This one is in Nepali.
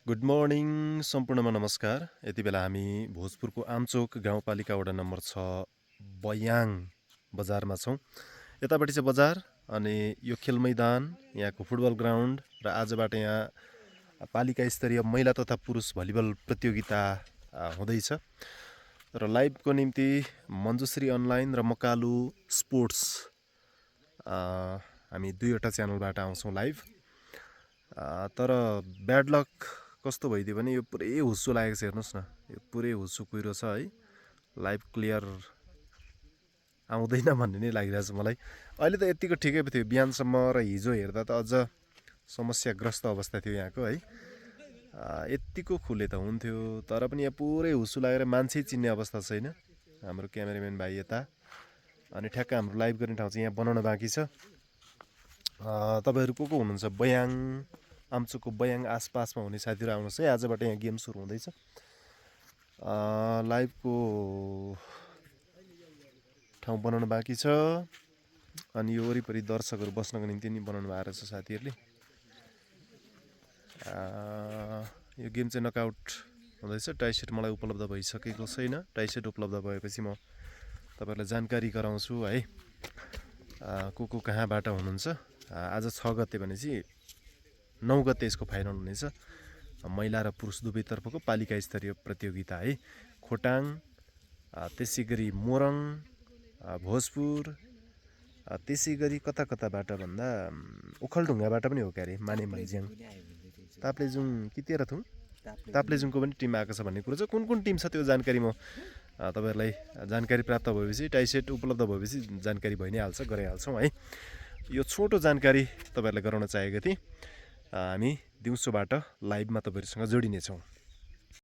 गुड मर्निङ सम्पूर्णमा नमस्कार। यति बेला हामी भोजपुरको आमचोक गाउँपालिका वडा नम्बर 6 बयाङ बजारमा छौँ। यतापट्टि चाहिँ बजार अनि यो खेल मैदान, यहाँको फुटबल ग्राउन्ड र आजबाट यहाँ पालिका स्तरीय महिला तथा पुरुष भलिबल प्रतियोगिता हुँदैछ। र लाइभको निम्ति मञ्जुश्री अनलाइन र मकालु स्पोर्ट्स हामी दुईवटा च्यानलबाट आउँछौँ लाइभ। तर ब्याड लक कस्तो भइदियो भने यो पुरै हुस्सो लागेको छ। हेर्नुहोस् न, यो पुरै हुस्सो कुहिरो छ है। लाइभ क्लियर आउँदैन भन्ने नै लागिरहेछ मलाई। अहिले त यतिको ठिकै पो थियो, बिहानसम्म र हिजो हेर्दा त अझ समस्याग्रस्त अवस्था थियो यहाँको है। यत्तिको खुले त हुन्थ्यो, तर पनि यहाँ पुरै हुस्सो लागेर मान्छे चिन्ने अवस्था छैन। हाम्रो क्यामेराम्यान भाइ यता, अनि ठ्याक्क हाम्रो लाइभ गर्ने ठाउँ चाहिँ यहाँ बनाउन बाँकी छ। तपाईँहरू को हुनुहुन्छ बयाङ आमचोकको बयाङ आसपासमा हुने साथीहरू आउनुहोस् है। आजबाट यहाँ गेम सुरु हुँदैछ। लाइभको ठाउँ बनाउन बाँकी छ, अनि यो वरिपरि दर्शकहरू बस्नको निम्ति नि बनाउनु भएको रहेछ साथीहरूले। यो गेम चाहिँ नकआउट हुँदैछ। टाइसेट मलाई उपलब्ध भइसकेको छैन। टाइसेट उपलब्ध भएपछि म तपाईँहरूलाई जानकारी गराउँछु है, को कहाँबाट हुनुहुन्छ। आज 6 गते भनेपछि 9 गते यसको फाइनल हुनेछ। महिला र पुरुष दुवैतर्फको पालिका स्तरीय प्रतियोगिता है। खोटाङ, त्यसै गरी मोरङ, भोजपुर, त्यसै गरी कता कताबाट भन्दा ओखलढुङ्गाबाट पनि हो क्यारे, माने भन्ज्याङ, ताप्लेजुङ कि तेह्रथुम, ताप्लेजुङको पनि टिम आएको छ भन्ने कुरो छ। कुन टिम छ त्यो जानकारी म तपाईँहरूलाई जानकारी प्राप्त भएपछि, टाइसेट उपलब्ध भएपछि जानकारी भइ नै हाल्छ, गराइहाल्छौँ है। यो छोटो जानकारी तपाईँहरूलाई गराउन चाहेको थिएँ। हामी दिउँसोबाट लाइभमा तपाईँहरूसँग जोडिनेछौँ।